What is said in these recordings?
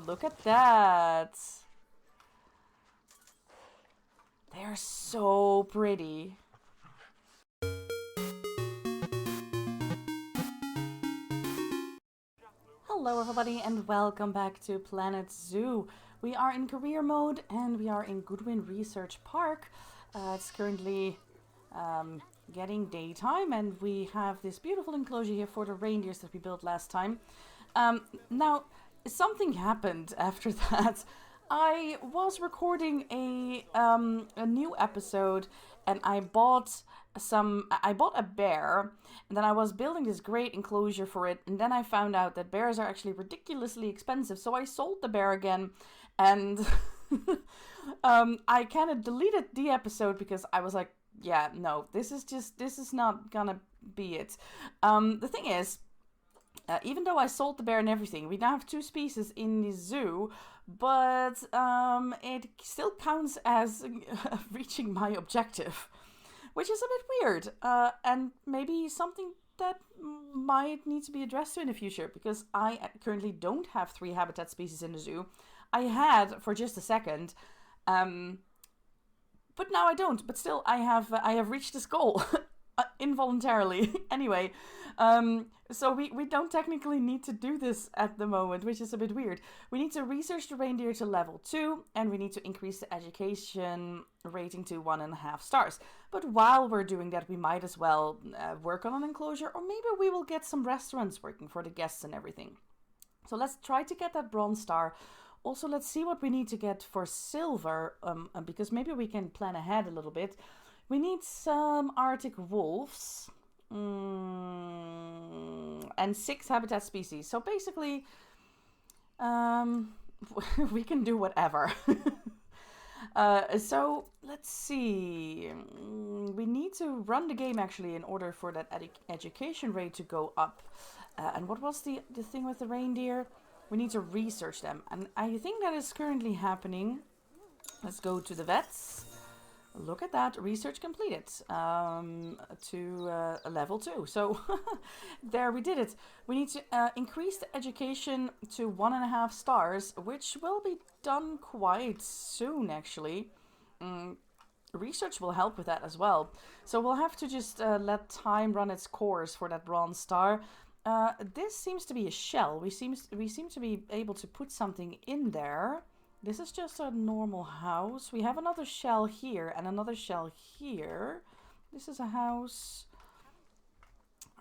Look at that. They're so pretty. Hello everybody and welcome back to Planet Zoo. We are in career mode and we are in Goodwin Research Park. It's currently getting daytime and we have this beautiful enclosure here for the reindeers that we built last time. Now, something happened after that. I was recording a new episode and I bought a bear, and then I was building this great enclosure for it, and then I found out that bears are actually ridiculously expensive, so I sold the bear again, and I kind of deleted the episode because I was like, yeah, no, this is not gonna be it. The thing is, even though I sold the bear and everything, we now have 2 species in the zoo, but it still counts as reaching my objective, which is a bit weird, and maybe something that might need to be addressed in the future, because I currently don't have 3 habitat species in the zoo. I had for just a second, but now I don't. But still, I have reached this goal. Involuntarily. Anyway, so we don't technically need to do this at the moment, which is a bit weird. We need to research the reindeer to level 2, and we need to increase the education rating to 1.5 stars. But while we're doing that, we might as well work on an enclosure, or maybe we will get some restaurants working for the guests and everything. So let's try to get that bronze star. Also, let's see what we need to get for silver, because maybe we can plan ahead a little bit. We need some Arctic wolves and 6 habitat species. So basically, we can do whatever. So let's see. We need to run the game actually in order for that education rate to go up. And what was the thing with the reindeer? We need to research them. And I think that is currently happening. Let's go to the vets. Look at that, research completed to level 2. So there we did it. We need to increase the education to 1.5 stars, which will be done quite soon actually. Research will help with that as well. So we'll have to just let time run its course for that bronze star. This seems to be a shell. We seem to be able to put something in there. This is just a normal house. We have another shell here and another shell here. This is a house.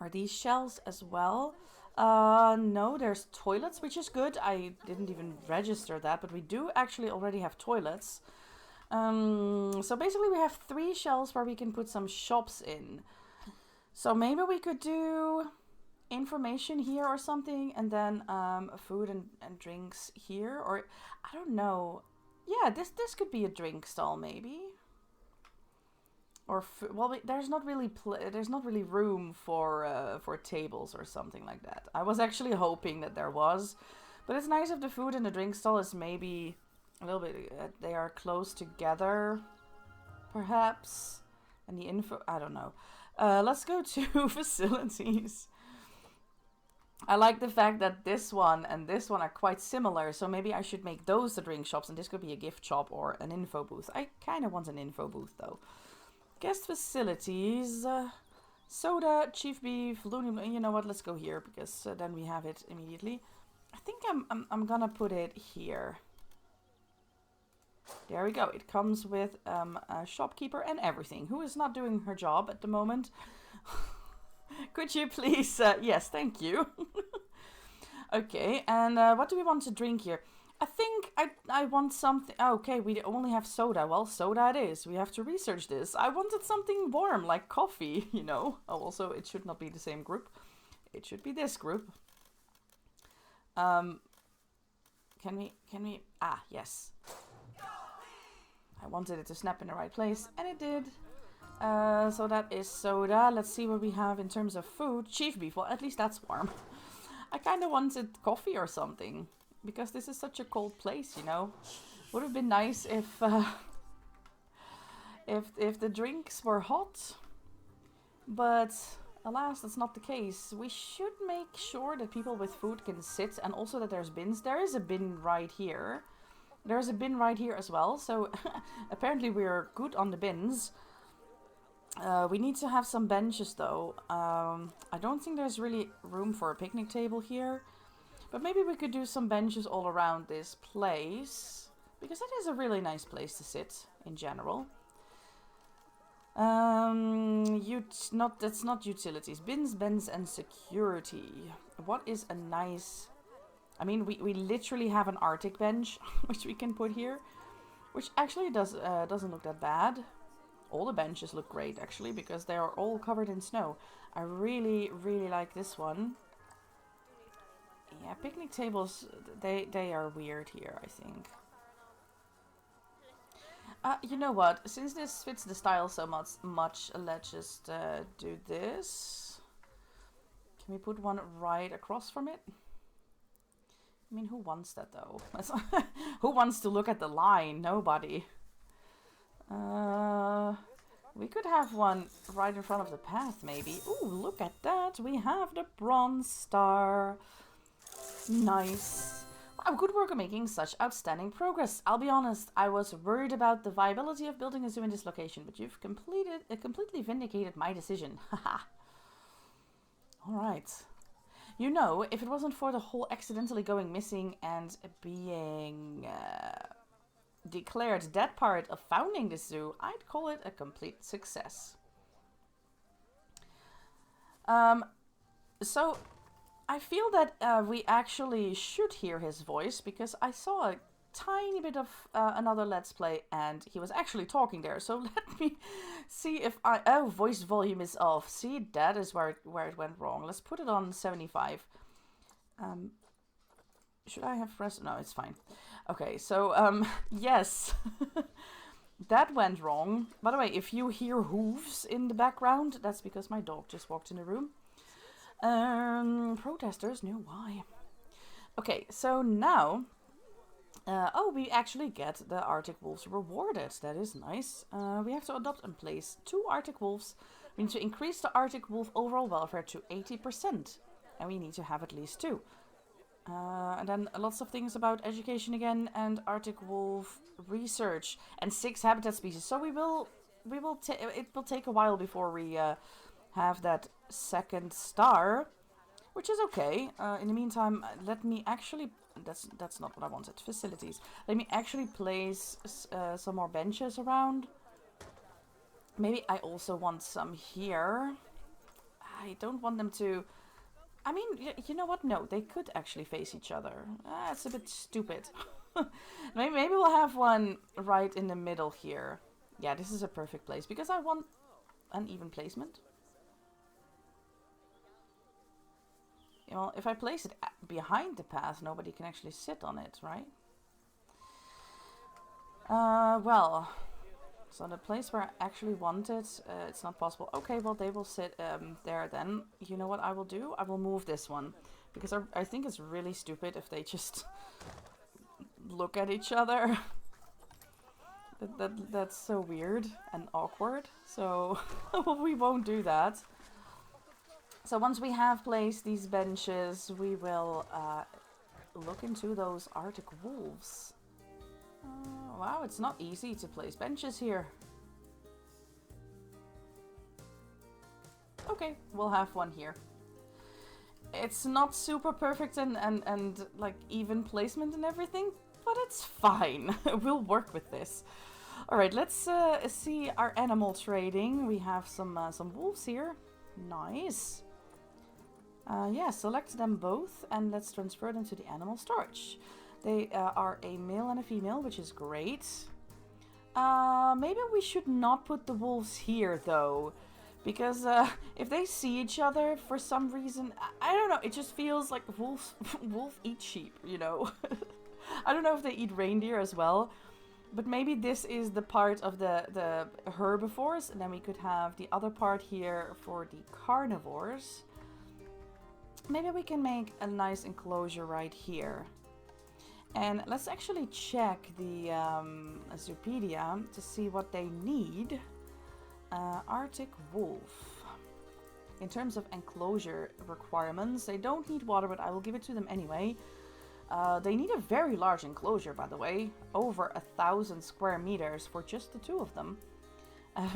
Are these shells as well? No, there's toilets, which is good. I didn't even register that, but we do actually already have toilets. So basically we have 3 shells where we can put some shops in. So maybe we could do information here or something, and then food and drinks here, or I don't know. Yeah, this could be a drink stall maybe, or well, there's not really room for tables or something like that. I was actually hoping that there was, but it's nice if the food and the drink stall is maybe a little bit they are close together, perhaps, and the info, I don't know. Let's go to facilities. I like the fact that this one and this one are quite similar, so maybe I should make those the drink shops, and this could be a gift shop or an info booth. I kind of want an info booth though. Guest facilities, soda, chief beef, loony. You know what? Let's go here because then we have it immediately. I think I'm gonna put it here. There we go. It comes with a shopkeeper and everything, who is not doing her job at the moment. Could you please? Yes, thank you. Okay, and what do we want to drink here? I think I want something. Okay, we only have soda. Well, soda it is. We have to research this. I wanted something warm, like coffee, you know. Oh, also, it should not be the same group. It should be this group. Can we? Ah, yes. I wanted it to snap in the right place, and it did. So that is soda. Let's see what we have in terms of food. Chief beef. Well, at least that's warm. I kind of wanted coffee or something, because this is such a cold place, you know. Would have been nice if the drinks were hot. But Alas, that's not the case. We should make sure that people with food can sit and also that there's bins. There is a bin right here. There's a bin right here as well, so apparently we're good on the bins. We need to have some benches though. I don't think there's really room for a picnic table here. But maybe we could do some benches all around this place. Because that is a really nice place to sit in general. That's not utilities. Bins, bends, and security. What is a nice... I mean, we literally have an Arctic bench, which we can put here. Which actually doesn't look that bad. All the benches look great, actually, because they are all covered in snow. I really, really like this one. Yeah, picnic tables, they are weird here, I think. You know what? Since this fits the style so much, let's just do this. Can we put one right across from it? I mean, who wants that though? Who wants to look at the line? Nobody. We could have one right in front of the path, maybe. Ooh, look at that. We have the bronze star. Nice. Wow, good work on making such outstanding progress. I'll be honest, I was worried about the viability of building a zoo in this location, but you've completely vindicated my decision. Haha. Alright. You know, if it wasn't for the whole accidentally going missing and being declared that part of founding this zoo, I'd call it a complete success. So I feel that we actually should hear his voice, because I saw a tiny bit of another Let's Play and he was actually talking there. So let me see if I... Oh, voice volume is off. See, that is where it went wrong. Let's put it on 75. Should I have pressed... No, it's fine. Okay, so, yes. That went wrong. By the way, if you hear hooves in the background, that's because my dog just walked in the room. Protesters knew why. Okay, so now... oh, we actually get the Arctic wolves rewarded. That is nice. We have to adopt and place 2 Arctic wolves. We need to increase the Arctic wolf overall welfare to 80%. And we need to have at least 2. And then lots of things about education again, and Arctic wolf research, and 6 habitat species. So it will take a while before we have that second star, which is okay. In the meantime, let me actually... That's not what I wanted. Facilities. Let me actually place some more benches around. Maybe I also want some here. I don't want them to... I mean, you know what? No, they could actually face each other. It's a bit stupid. Maybe we'll have one right in the middle here. Yeah, this is a perfect place, because I want an even placement. Well, if I place it behind the path, nobody can actually sit on it, right? Well, so the place where I actually want it, it's not possible. Okay, well, they will sit there then. You know what I will do? I will move this one. Because I think it's really stupid if they just look at each other. That's so weird and awkward. So we won't do that. So once we have placed these benches, we will look into those Arctic wolves. Wow, it's not easy to place benches here. Okay, we'll have one here. It's not super perfect and like even placement and everything, but it's fine. We'll work with this. Alright, let's see our animal trading. We have some wolves here. Nice. Yeah, select them both and let's transfer them to the animal storage. They are a male and a female, which is great. Maybe we should not put the wolves here though, because if they see each other for some reason, I don't know, it just feels like wolves eat sheep, you know. I don't know if they eat reindeer as well, but maybe this is the part of the herbivores, and then we could have the other part here for the carnivores. Maybe we can make a nice enclosure right here. And let's actually check the Zoopedia to see what they need. Arctic wolf. in terms of enclosure requirements, they don't need water, but I will give it to them anyway. They need a very large enclosure, by the way. Over 1,000 square meters for just the two of them.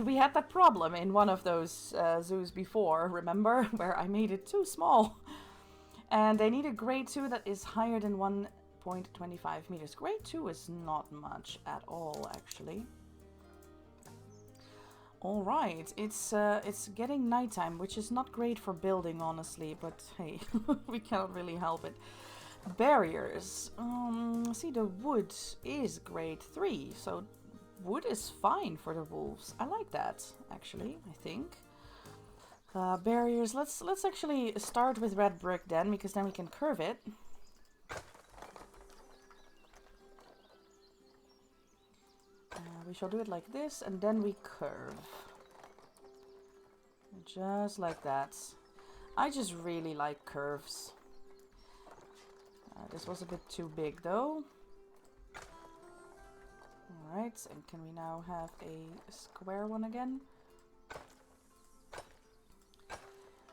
We had that problem in one of those zoos before, remember? Where I made it too small. And they need a grade 2 that is higher than 1.25 meters. Grade 2 is not much at all, actually. Alright, it's getting nighttime, which is not great for building, honestly. But hey, we cannot really help it. Barriers. See, the wood is grade 3, so wood is fine for the wolves. I like that, actually, I think. Barriers. Let's actually start with red brick then, because then we can curve it. We shall do it like this, and then we curve. Just like that. I just really like curves. This was a bit too big, though. Alright, and can we now have a square one again?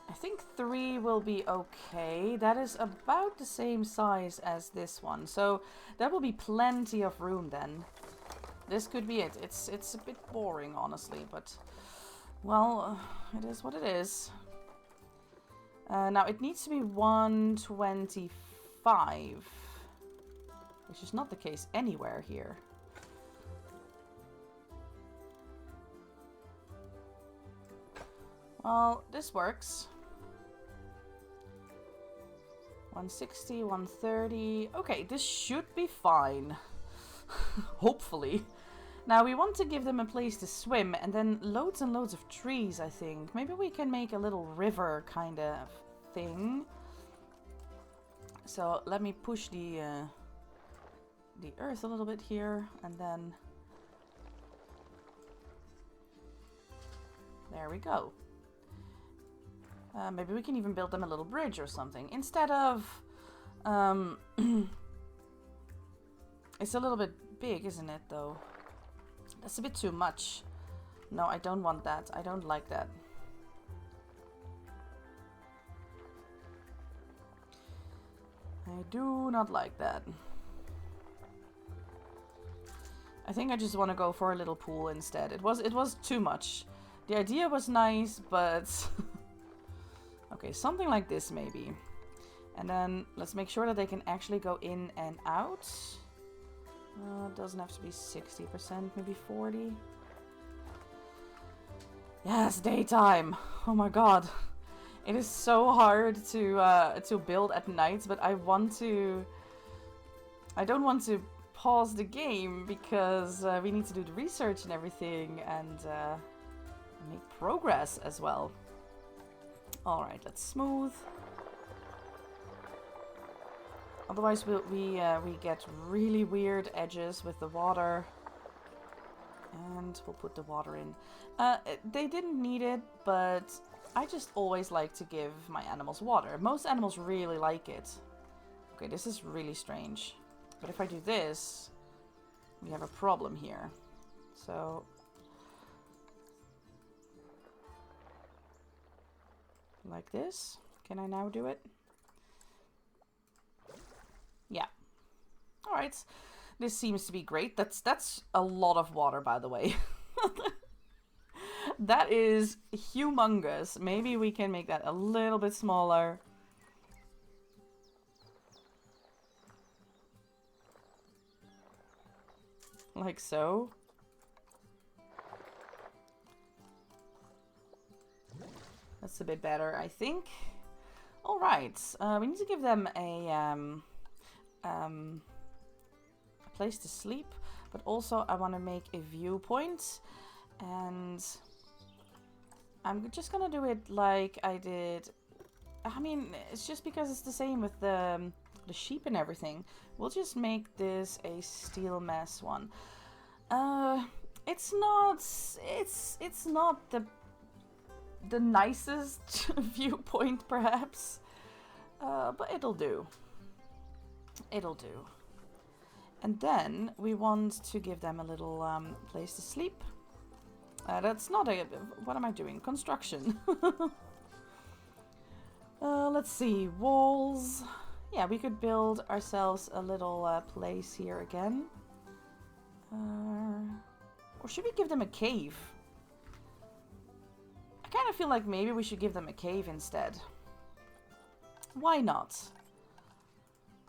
I think 3 will be okay. That is about the same size as this one. So there will be plenty of room then. This could be it. It's a bit boring, honestly, but well, it is what it is. Now it needs to be 125, which is not the case anywhere here. Well, this works. 160, 130. Okay, this should be fine. Hopefully. Now, we want to give them a place to swim, and then loads and loads of trees, I think. Maybe we can make a little river kind of thing. So, let me push the earth a little bit here, and then... There we go. Maybe we can even build them a little bridge or something. Instead of... It's a little bit big, isn't it, though? That's a bit too much. No, I don't want that. I don't like that. I do not like that. I think I just want to go for a little pool instead. It was too much. The idea was nice, but... Okay, something like this maybe. And then let's make sure that they can actually go in and out. It doesn't have to be 60%, maybe 40. Yes, daytime. Oh my god. It is so hard to build at night, but I don't want to pause the game because we need to do the research and everything and make progress as well. Alright, let's smooth. Otherwise we get really weird edges with the water. And we'll put the water in. They didn't need it, but I just always like to give my animals water. Most animals really like it. Okay, this is really strange. But if I do this, we have a problem here. So... like this. Can I now do it? Yeah. Alright. This seems to be great. That's a lot of water, by the way. That is humongous. Maybe we can make that a little bit smaller. Like so. That's a bit better, I think. Alright, we need to give them a place to sleep, but also I want to make a viewpoint, and I'm just gonna do it like I did. I mean, it's just because it's the same with the sheep and everything. We'll just make this a steel mass one. It's not the nicest viewpoint, perhaps, but it'll do. It'll do. And then we want to give them a little place to sleep. That's not a... what am I doing? Construction. Let's see, walls. Yeah, we could build ourselves a little place here again. Or should we give them a cave? I kind of feel like maybe we should give them a cave instead. Why not?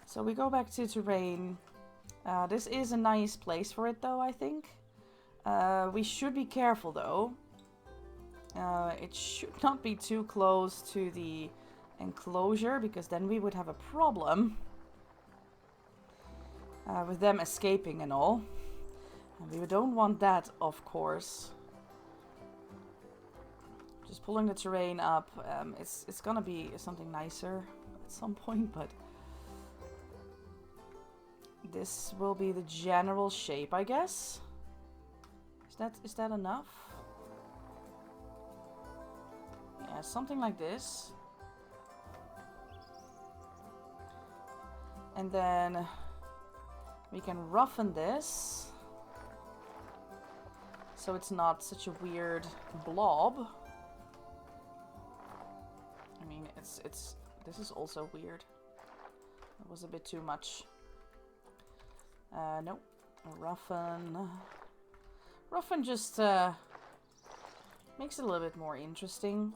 So we go back to terrain. This is a nice place for it though, I think. We should be careful though. It should not be too close to the enclosure, because then we would have a problem with them escaping and all. And we don't want that, of course. Just pulling the terrain up. It's gonna be something nicer at some point, but this will be the general shape, I guess. Is that enough? Yeah, something like this. And then we can roughen this so it's not such a weird blob. I mean, this is also weird. It was a bit too much. Nope. Roughen. Roughen just makes it a little bit more interesting.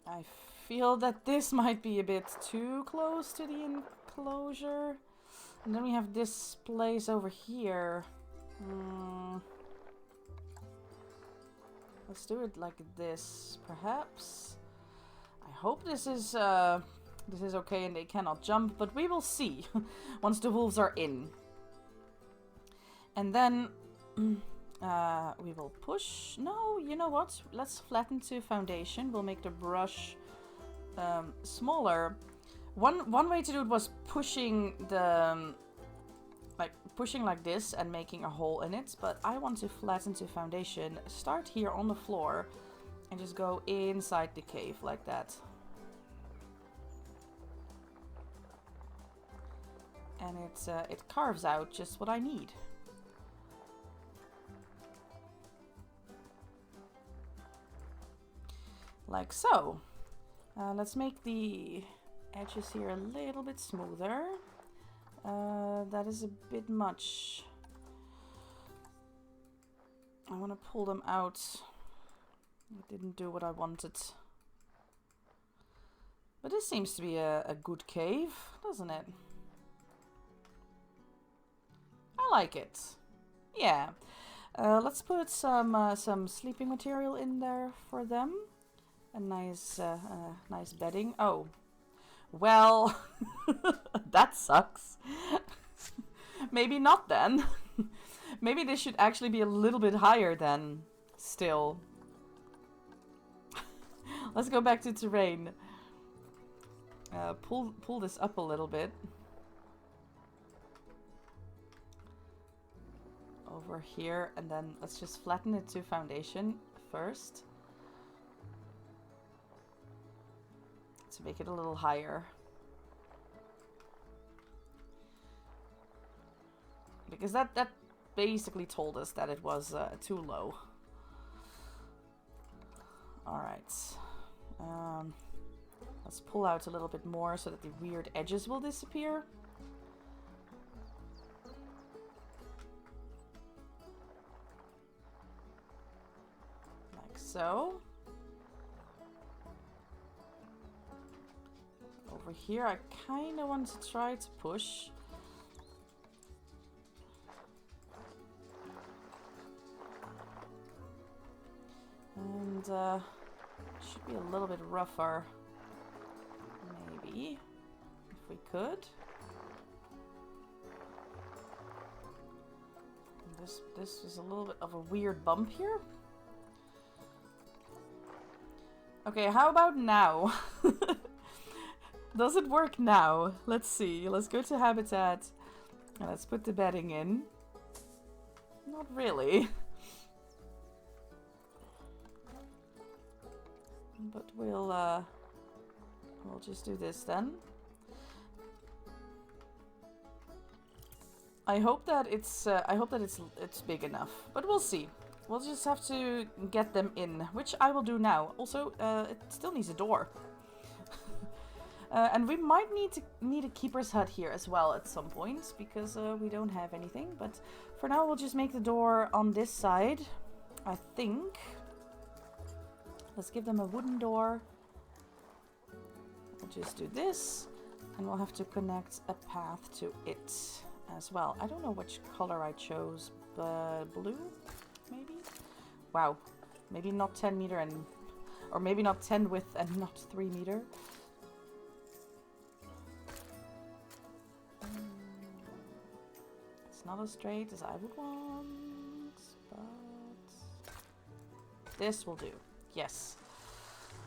I feel that this might be a bit too close to the enclosure. And then we have this place over here. Let's do it like this, perhaps. I hope this is okay and they cannot jump, but we will see once the wolves are in. And then we will push. No, you know what? Let's flatten to foundation. We'll make the brush smaller. One way to do it was pushing the pushing like this and making a hole in it, but I want to flatten to foundation. Start here on the floor and just go inside the cave like that. And it carves out just what I need. Like so. Let's make the edges here a little bit smoother. That is a bit much. I want to pull them out. It didn't do what I wanted. But this seems to be a good cave, doesn't it? I like it. Yeah. Let's put some sleeping material in there for them. A nice bedding. Oh. Well, that sucks. Maybe not then. Maybe this should actually be a little bit higher then. Still. Let's go back to terrain. Pull this up a little bit. Over here, and then let's just flatten it to foundation first. To make it a little higher. Because that basically told us that it was too low. Alright. Let's pull out a little bit more so that the weird edges will disappear. Like so. Over here, I kind of want to try to push. And should be a little bit rougher. Maybe, if we could. This is a little bit of a weird bump here. Okay, how about now? Does it work now? Let's see. Let's go to habitat. And let's put the bedding in. Not really. But we'll just do this then. I hope that it's big enough. But we'll see. We'll just have to get them in, which I will do now. Also, it still needs a door. And we might need a keeper's hut here as well at some point, because we don't have anything. But for now, we'll just make the door on this side, I think. Let's give them a wooden door. We'll just do this, and we'll have to connect a path to it as well. I don't know which color I chose, but blue, maybe? Wow, maybe not 10 meter and... or maybe not 10 width and not 3 meter. It's not as straight as I would want, but this will do. Yes.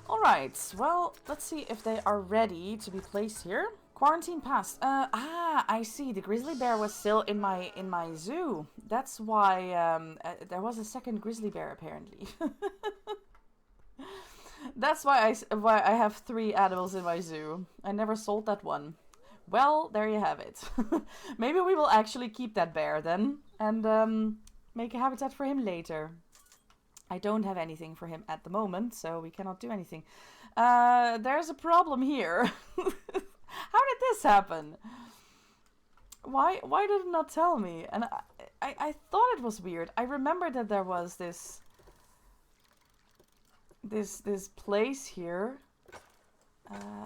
Alright, well, let's see if they are ready to be placed here. Quarantine passed. I see. The grizzly bear was still in my zoo. That's why there was a second grizzly bear apparently. That's why I have 3 animals in my zoo. I never sold that one. Well, there you have it. Maybe we will actually keep that bear then and make a habitat for him later. I don't have anything for him at the moment, so we cannot do anything. There's a problem here. How did this happen? Why did it not tell me? And I thought it was weird. I remember that there was this place here.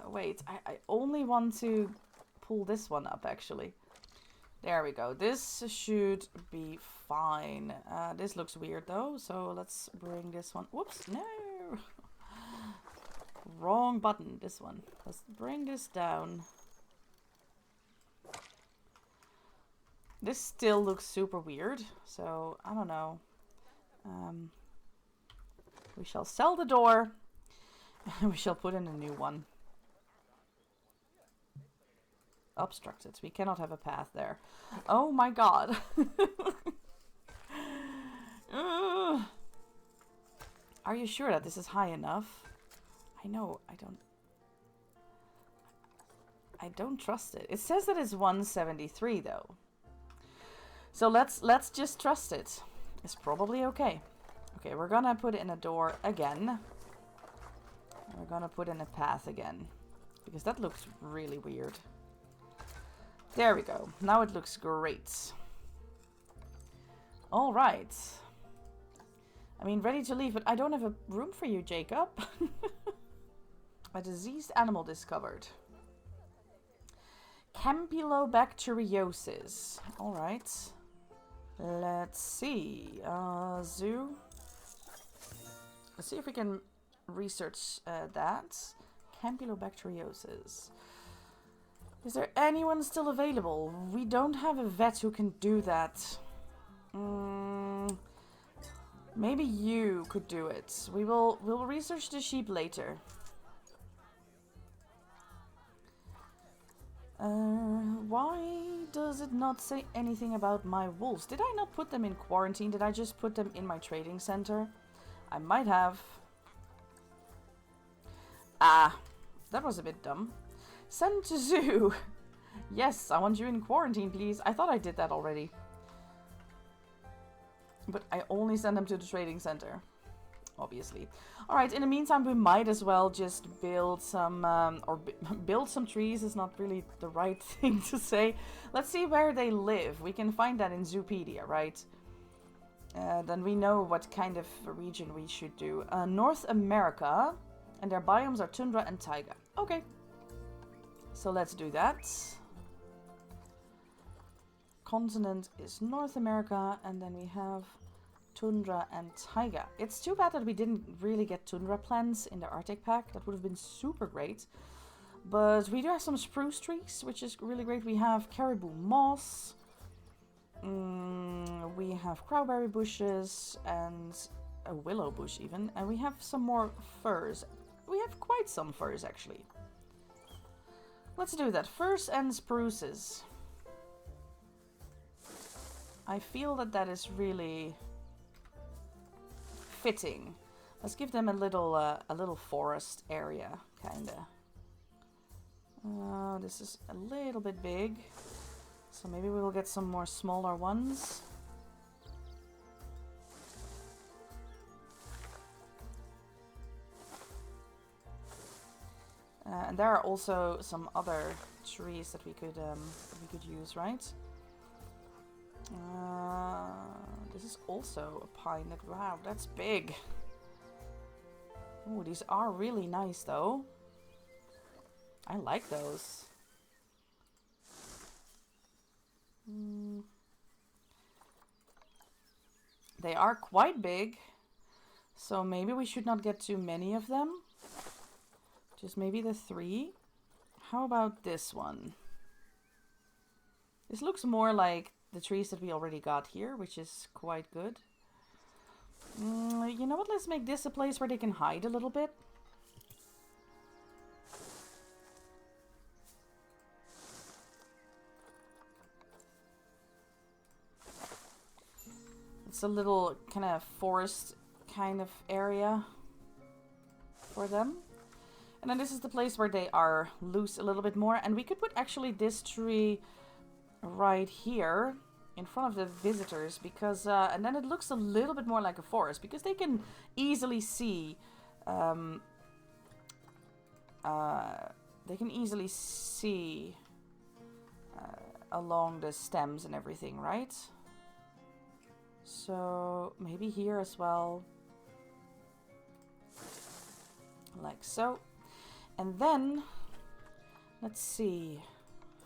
Wait, I only want to pull this one up actually. There we go. This should be fine. This looks weird though, so let's bring this one. Whoops, no. Wrong button, this one. Let's bring this down. This still looks super weird, so I don't know. We shall sell the door and we shall put in a new one. Obstructed. We cannot have a path there. Oh my god. Are you sure that this is high enough? I know, I don't trust it. It says that it's 173 though. So let's just trust it. It's probably okay. Okay, we're gonna put in a door again. We're gonna put in a path again. Because that looks really weird. There we go. Now it looks great. Alright. I mean, ready to leave, but I don't have a room for you, Jacob. A diseased animal discovered. Campylobacteriosis. Alright. Let's see. Zoo. Let's see if we can research that. Campylobacteriosis. Is there anyone still available? We don't have a vet who can do that. Maybe you could do it. We'll research the sheep later. Why does it not say anything about my wolves? Did I not put them in quarantine? Did I just put them in my trading center? I might have. Ah, that was a bit dumb. Send to zoo. Yes, I want you in quarantine, please. I thought I did that already. But I only send them to the trading center. Obviously. Alright, in the meantime, we might as well just build some... build some trees is not really the right thing to say. Let's see where they live. We can find that in Zoopedia, right? Then we know what kind of region we should do. North America. And their biomes are tundra and taiga. Okay. So let's do that. Continent is North America, and then we have tundra and taiga. It's too bad that we didn't really get tundra plants in the Arctic pack. That would have been super great. But we do have some spruce trees, which is really great. We have caribou moss. We have crowberry bushes and a willow bush even. And we have some more firs. We have quite some firs actually. Let's do that. Firs and spruces. I feel that that is really fitting. Let's give them a little forest area, kinda. This is a little bit big, so maybe we will get some more smaller ones. And there are also some other trees that we could use, right? This is also a pine. Wow, that's big. Oh, these are really nice though. I like those. They are quite big, so maybe we should not get too many of them. Just maybe the 3. How about this one? This looks more like the trees that we already got here, which is quite good. You know what? Let's make this a place where they can hide a little bit. It's a little kind of forest kind of area for them. And then this is the place where they are loose a little bit more. And we could put actually this tree right here in front of the visitors, because and then it looks a little bit more like a forest, because they can easily see along the stems and everything, right? So maybe here as well, like so. And then let's see,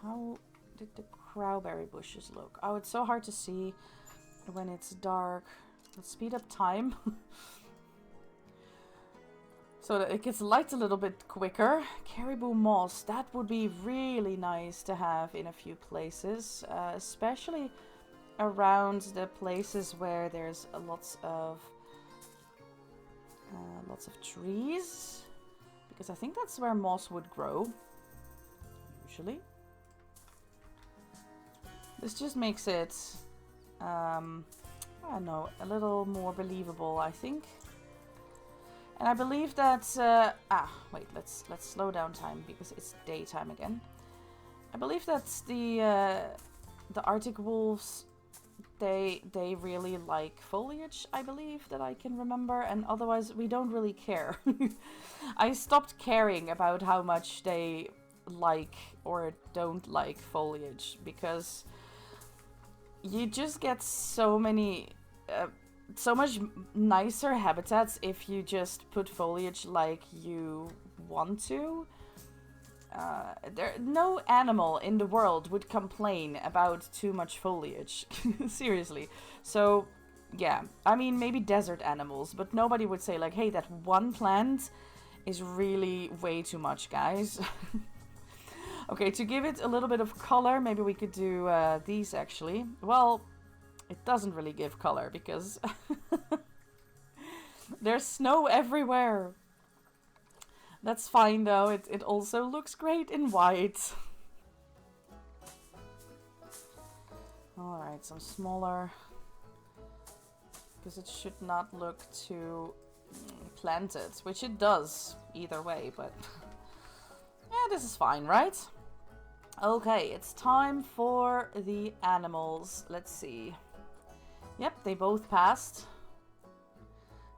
how did the crowberry bushes look? Oh, it's so hard to see when it's dark. Let's speed up time so that it gets light a little bit quicker. Caribou moss, that would be really nice to have in a few places, especially around the places where there's lots of trees, because I think that's where moss would grow usually. This just makes it I don't know, a little more believable, I think. And I believe that wait, let's slow down time because it's daytime again. I believe that the Arctic wolves, they really like foliage, I believe, that I can remember, and otherwise we don't really care. I stopped caring about how much they like or don't like foliage, because you just get so many so much nicer habitats if you just put foliage like you want to. No animal in the world would complain about too much foliage. Seriously. So, yeah. I mean, maybe desert animals, but nobody would say like, hey, that one plant is really way too much, guys. Okay, to give it a little bit of color, maybe we could do these actually. Well, it doesn't really give color because there's snow everywhere. That's fine though, it also looks great in white. Alright, some smaller, because it should not look too planted, which it does either way, but yeah, this is fine, right? Okay, it's time for the animals. Let's see. Yep, they both passed.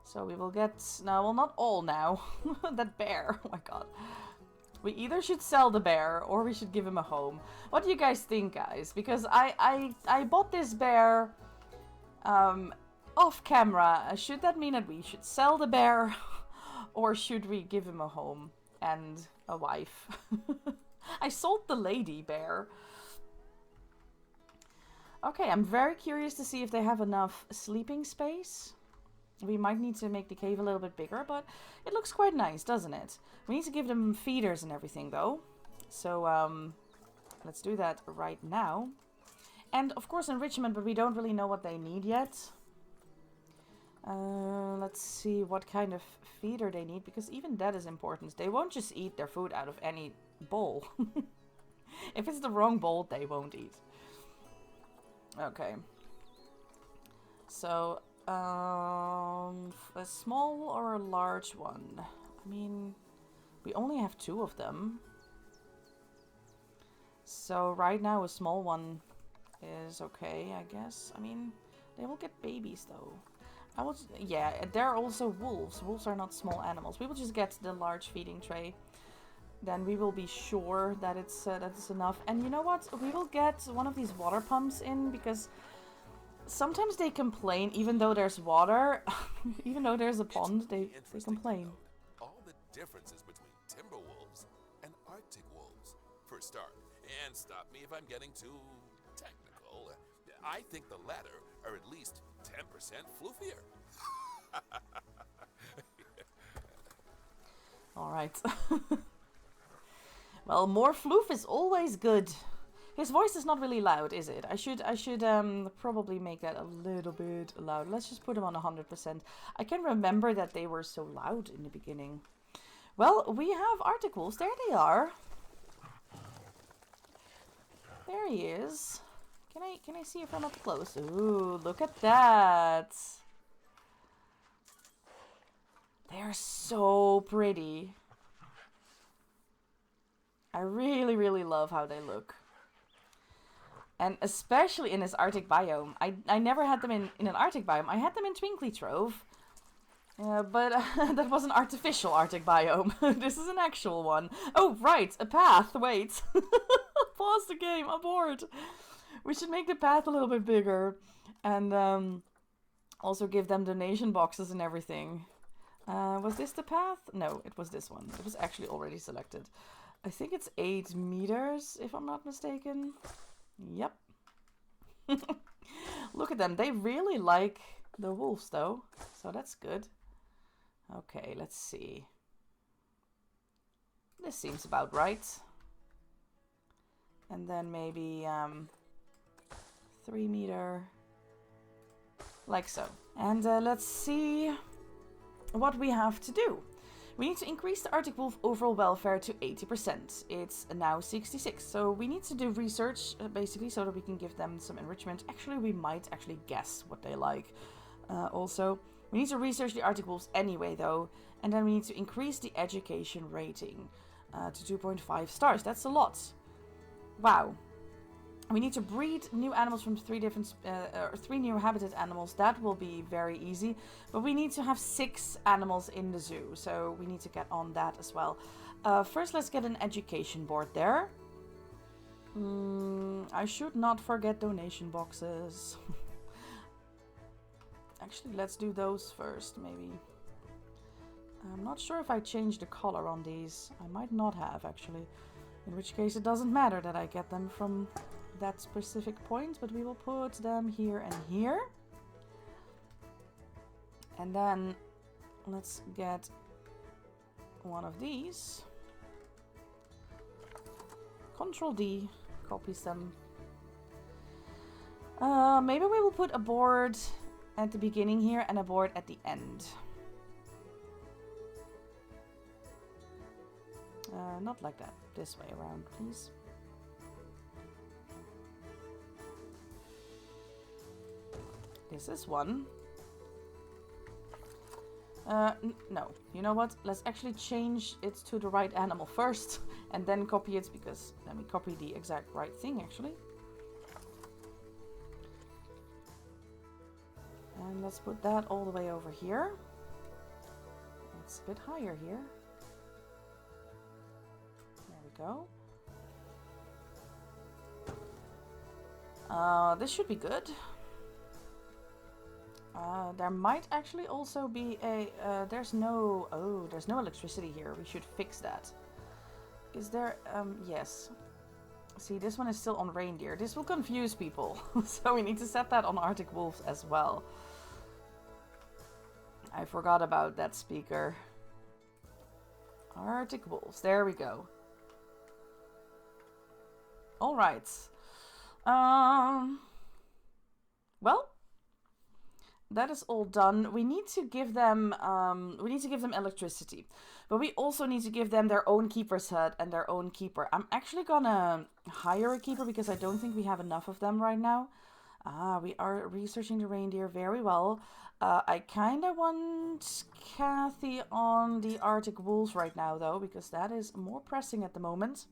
So we will get... No, well, not all now. That bear. Oh my god. We either should sell the bear or we should give him a home. What do you guys think, guys? Because I bought this bear off camera. Should that mean that we should sell the bear? Or should we give him a home and a wife? I sold the lady bear. Okay, I'm very curious to see if they have enough sleeping space. We might need to make the cave a little bit bigger, but it looks quite nice, doesn't it? We need to give them feeders and everything, though. So, let's do that right now. And, of course, enrichment, but we don't really know what they need yet. Let's see what kind of feeder they need, because even that is important. They won't just eat their food out of any bowl. If it's the wrong bowl, they won't eat. Okay. So... a small or a large one? I mean, we only have 2 of them. So right now a small one is okay, I guess. I mean, they will get babies though. Yeah, there are also wolves. Wolves are not small animals. We will just get the large feeding tray. then we will be sure that it's enough. And you know what? We will get one of these water pumps in, because sometimes they complain, even though there's water, even though there's a pond, they complain. All the differences between timber wolves and Arctic wolves, for a start. And stop me if I'm getting too technical. I think the latter are at least 10% floofier. All right. Well, more floof is always good. His voice is not really loud, is it? I should probably make that a little bit loud. Let's just put him on 100%. I can remember that they were so loud in the beginning. Well, we have Arctic wolves. There they are. There he is. Can I see it from up close? Ooh, look at that. They're so pretty. I really, really love how they look. And especially in this Arctic biome. I never had them in an Arctic biome. I had them in Twinkly Trove. But that was an artificial Arctic biome. This is an actual one. Oh, right. A path. Wait. Pause the game. Abort. We should make the path a little bit bigger. And also give them donation boxes and everything. Was this the path? No, it was this one. It was actually already selected. I think it's 8 meters, if I'm not mistaken. Yep. Look at them. They really like the wolves, though. So that's good. Okay, let's see. This seems about right. And then maybe 3 meter. Like so. And let's see what we have to do. We need to increase the Arctic wolf overall welfare to 80%. It's now 66. So we need to do research, basically, so that we can give them some enrichment. Actually, we might actually guess what they like. Also, we need to research the Arctic wolves anyway, though. And then we need to increase the education rating to 2.5 stars. That's a lot. Wow. We need to breed new animals from 3 new habitat animals. That will be very easy. But we need to have 6 animals in the zoo. So we need to get on that as well. First, let's get an education board there. I should not forget donation boxes. Actually, let's do those first, maybe. I'm not sure if I changed the color on these. I might not have, actually. In which case, it doesn't matter that I get them from that specific point, but we will put them here and here. And then let's get one of these. Control D copies them. Maybe we will put a board at the beginning here and a board at the end. Not like that. This way around, please. This is one. No. You know what? Let's actually change it to the right animal first and then copy it, because let me copy the exact right thing, actually. And let's put that all the way over here. It's a bit higher here. There we go. This should be good. There might actually also be a... there's no electricity here. We should fix that. Is there... yes. See, this one is still on reindeer. This will confuse people. So we need to set that on Arctic wolves as well. I forgot about that speaker. Arctic wolves. There we go. Alright. Well... that is all done. We need to give them electricity, but we also need to give them their own keeper's hut and their own keeper. I'm actually gonna hire a keeper because I don't think we have enough of them right now. We are researching the reindeer very well. I kind of want Kathy on the Arctic wolves right now, though, because that is more pressing at the moment.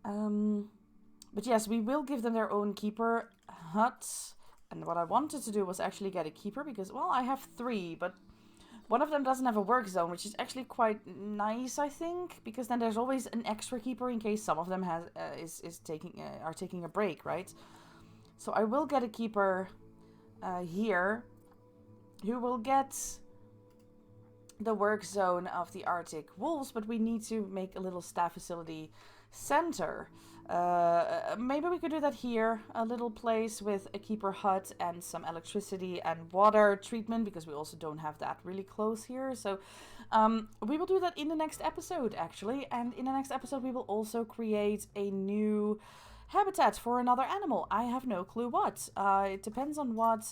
But yes, we will give them their own keeper hut. And what I wanted to do was actually get a keeper because, well, I have 3, but One of them doesn't have a work zone, which is actually quite nice, I think, because then there's always an extra keeper in case some of them are taking a break, right? So I will get a keeper here who will get the work zone of the Arctic wolves, but we need to make a little staff facility center. Maybe we could do that here, a little place with a keeper hut and some electricity and water treatment, because we also don't have that really close here. So we will do that in the next episode, actually, and in the next episode we will also create a new habitat for another animal. I have no clue what. It depends on what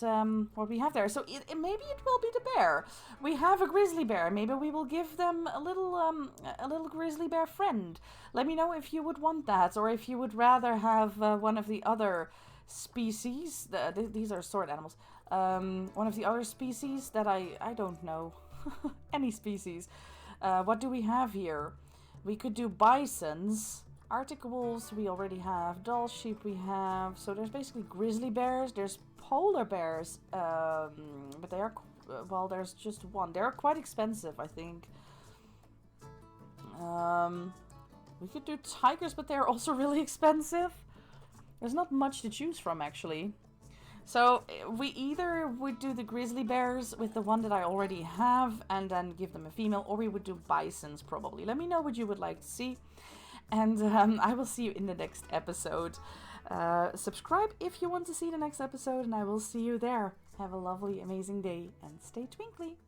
we have there. So maybe it will be the bear. We have a grizzly bear. Maybe we will give them a little grizzly bear friend. Let me know if you would want that, or if you would rather have one of the other species. These are sword animals. One of the other species that I don't know. Any species. What do we have here? We could do bisons. Arctic wolves we already have, doll sheep we have, so there's basically grizzly bears, there's polar bears, but they are, well, there's just one. They're quite expensive, I think. We could do tigers, but they're also really expensive. There's not much to choose from, actually. So we either would do the grizzly bears with the one that I already have and then give them a female, or we would do bisons probably. Let me know what you would like to see. And I will see you in the next episode. Subscribe if you want to see the next episode, and I will see you there. Have a lovely, amazing day, and stay twinkly.